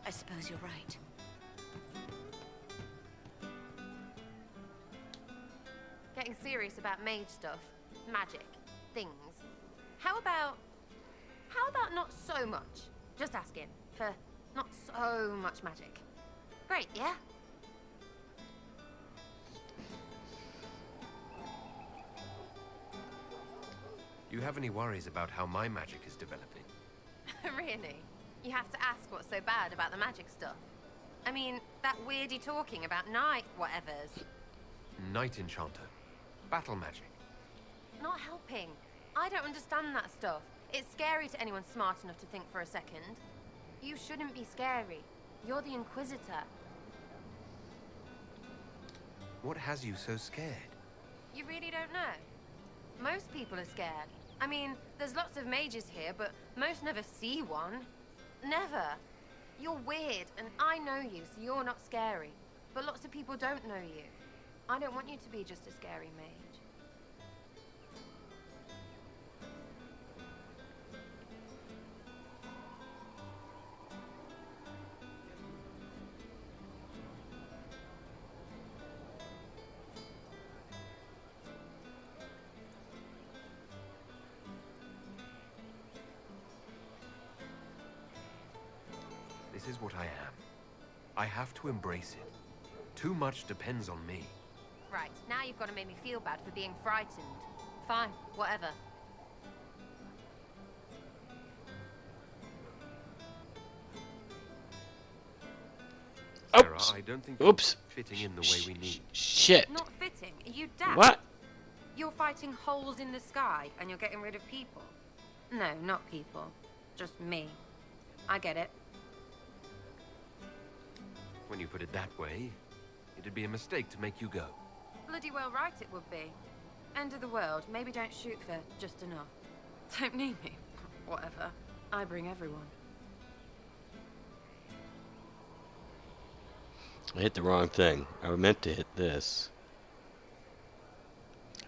I suppose you're right. Getting serious about mage stuff, magic, things. How about not so much? Just asking for not so much magic. Great, yeah? Do you have any worries about how my magic is developing? Really? You have to ask what's so bad about the magic stuff. I mean, that weirdy talking about night whatevers. Night enchanter. Battle magic. Not helping. I don't understand that stuff. It's scary to anyone smart enough to think for a second. You shouldn't be scary. You're the Inquisitor. What has you so scared? You really don't know? Most people are scared. I mean, there's lots of mages here, but most never see one. Never. You're weird, and I know you, so you're not scary. But lots of people don't know you. I don't want you to be just a scary mage. This is what I am. I have to embrace it. Too much depends on me. Right, now you've got to make me feel bad for being frightened. Fine, whatever. Sarah, I don't think you're fitting in the way we need. Shit. Not fitting? Are you daft? What? You're fighting holes in the sky, and you're getting rid of people. No, not people. Just me. I get it. When you put it that way, it'd be a mistake to make you go. Bloody well right it would be. End of the world. Maybe don't shoot for just enough. Don't need me. Whatever. I bring everyone. I hit the wrong thing. I meant to hit this.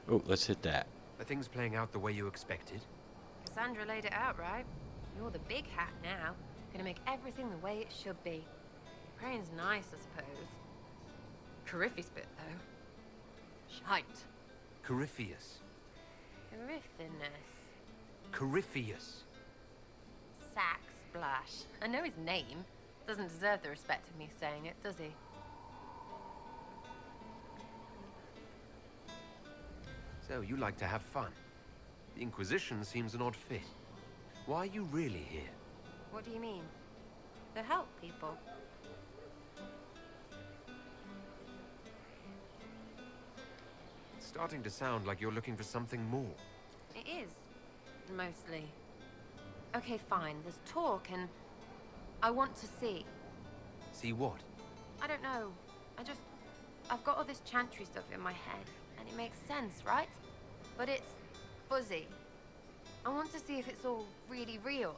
Oh, let's hit that. Are things playing out the way you expected? Cassandra laid it out, right? You're the big hat now. Gonna make everything the way it should be. Praying's nice, I suppose. Corypheus bit, though. Shite. Corypheus. Corypheus. Corypheus. Sack Splash. I know his name. Doesn't deserve the respect of me saying it, does he? So, you like to have fun? The Inquisition seems an odd fit. Why are you really here? What do you mean? To help people. It's starting to sound like you're looking for something more. It is. Mostly. Okay, fine. There's talk and... I want to see. See what? I don't know. I've got all this chantry stuff in my head, and it makes sense, right? But it's fuzzy. I want to see if it's all really real.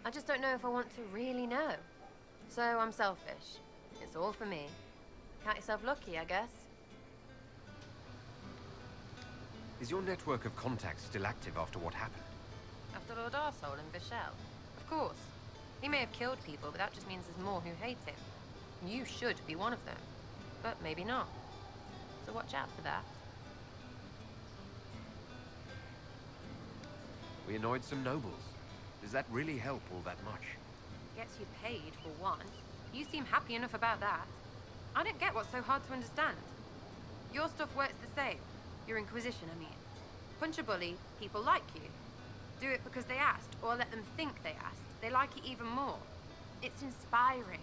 I just don't know if I want to really know. So I'm selfish. It's all for me. Count yourself lucky, I guess. Is your network of contacts still active after what happened? After Lord Arsehole and Vishal? Of course. He may have killed people, but that just means there's more who hate him. You should be one of them. But maybe not. So watch out for that. We annoyed some nobles. Does that really help all that much? Gets you paid, for one. You seem happy enough about that. I don't get what's so hard to understand. Your stuff works the same. Your Inquisition, I mean. Punch a bully, people like you. Do it because they asked, or let them think they asked. They like it even more. It's inspiring,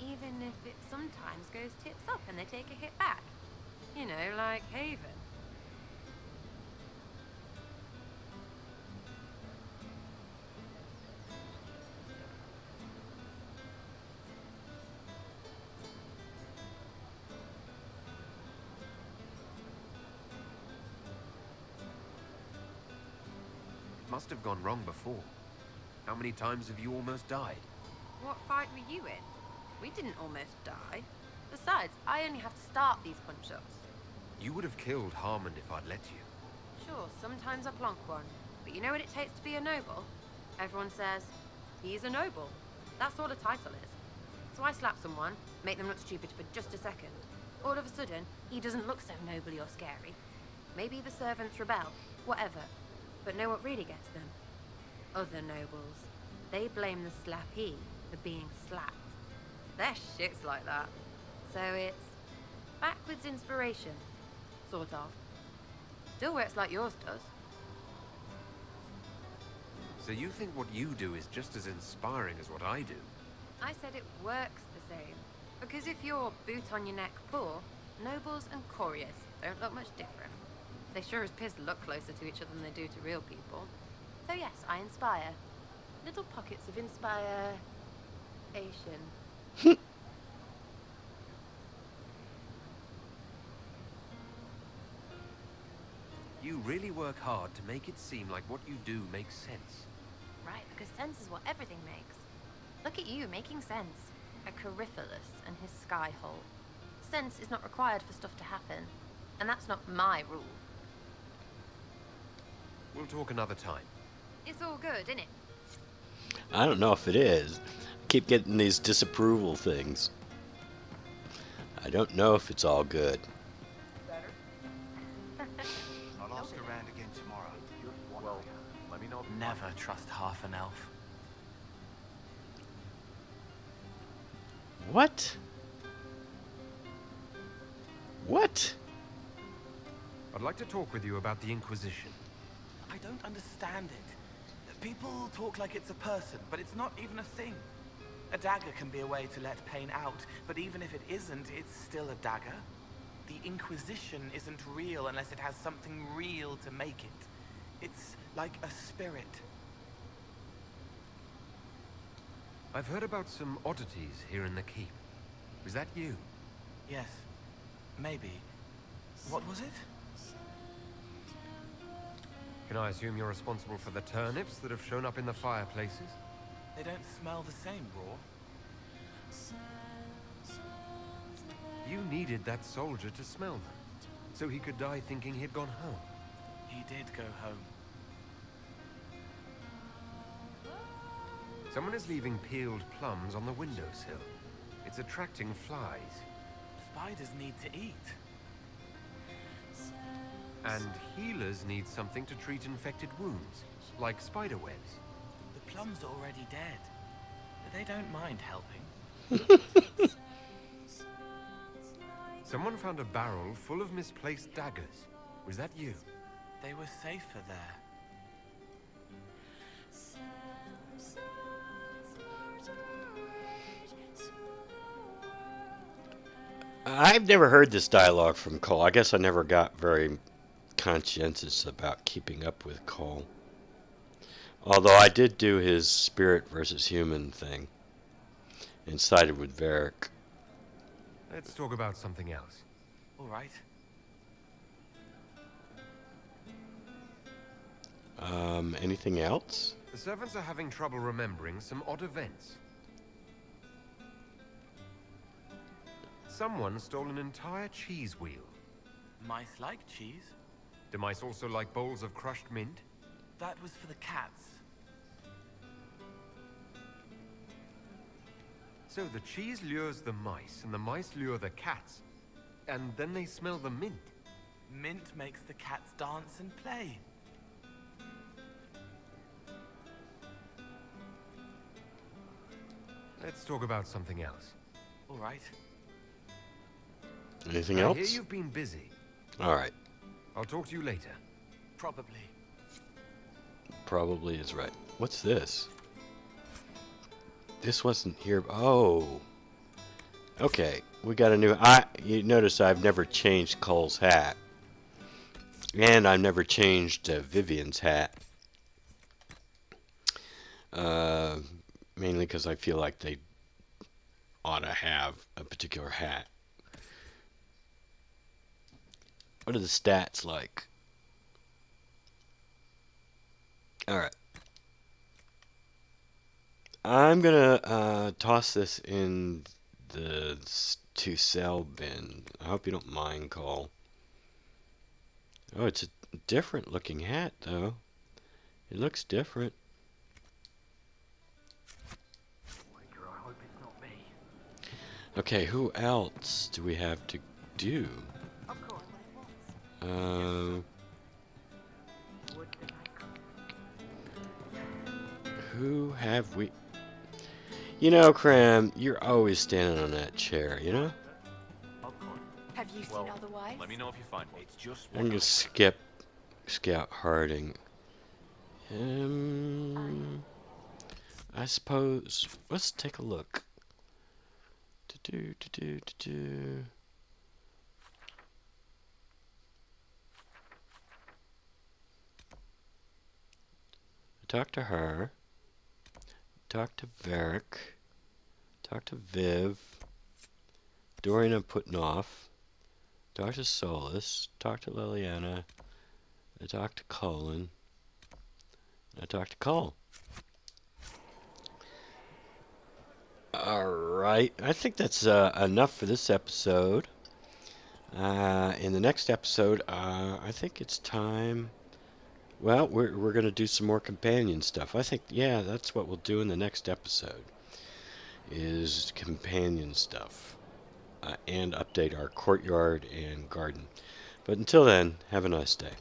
even if it sometimes goes tips up and they take a hit back. You know, like Haven. Must have gone wrong before. How many times have you almost died? What fight were you in? We didn't almost die. Besides, I only have to start these punch-ups. You would have killed Harmon if I'd let you. Sure, sometimes I plonk one. But you know what it takes to be a noble? Everyone says, he's a noble. That's all a title is. So I slap someone, make them look stupid for just a second. All of a sudden, he doesn't look so nobly or scary. Maybe the servants rebel, whatever. But know what really gets them? Other nobles. They blame the slappee for being slapped. Their shit's like that. So it's backwards inspiration. Sort of. Still works like yours does. So you think what you do is just as inspiring as what I do? I said it works the same. Because if you're boot on your neck poor, nobles and couriers don't look much different. They sure as piss look closer to each other than they do to real people. So yes, I inspire. Little pockets of inspiration. You really work hard to make it seem like what you do makes sense. Right, because sense is what everything makes. Look at you, making sense. A Corypheus and his Skyhold. Sense is not required for stuff to happen. And that's not my rule. We'll talk another time. It's all good, isn't it? I don't know if it is. I keep getting these disapproval things. I don't know if it's all good. I'll ask around again tomorrow. Well, let me know. Never trust half an elf. What? What? I'd like to talk with you about the Inquisition. I don't understand it. People talk like it's a person, but it's not even a thing. A dagger can be a way to let pain out, but even if it isn't, it's still a dagger. The Inquisition isn't real unless it has something real to make it. It's like a spirit. I've heard about some oddities here in the keep. Was that you? Yes. Maybe. What was it? Can I assume you're responsible for the turnips that have shown up in the fireplaces? They don't smell the same, raw. You needed that soldier to smell them, so he could die thinking he'd gone home. He did go home. Someone is leaving peeled plums on the windowsill. It's attracting flies. Spiders need to eat. And healers need something to treat infected wounds, like spider webs. The plums are already dead. But they don't mind helping. Someone found a barrel full of misplaced daggers. Was that you? They were safer there. I've never heard this dialogue from Cole. I guess I never got very conscientious about keeping up with Cole. Although I did do his spirit versus human thing and sided with Varric. Let's talk about something else. All right. Anything else? The servants are having trouble remembering some odd events. Someone stole an entire cheese wheel. Mice like cheese. Do mice also like bowls of crushed mint? That was for the cats. So the cheese lures the mice, and the mice lure the cats, and then they smell the mint. Mint makes the cats dance and play. Let's talk about something else. All right. Anything I else? hear you've been busy. All right. I'll talk to you later. Probably. Probably is right. What's this? This wasn't here. Oh. Okay. We got a new... You notice I've never changed Cole's hat. And I've never changed Vivian's hat. Mainly because I feel like they ought to have a particular hat. What are the stats like? Alright. I'm gonna toss this in the to sell bin. I hope you don't mind, Cole. Oh, it's a different looking hat, though. It looks different. Okay, who else do we have to do? Who have we... You know, Cram, you're always standing on that chair, you know? Have you seen otherwise? Let me know if you find one. It's just I'm gonna skip Scout Harding. I suppose... Let's take a look. Talk to her. Talk to Varric. Talk to Viv. Dorian I'm putting off. Talk to Solus. Talk to Liliana. I talk to Colin. I talk to Cole. Alright, I think that's enough for this episode. In the next episode, I think it's time... Well, we're going to do some more companion stuff. I think, yeah, that's what we'll do in the next episode. Is companion stuff. And update our courtyard and garden. But until then, have a nice day.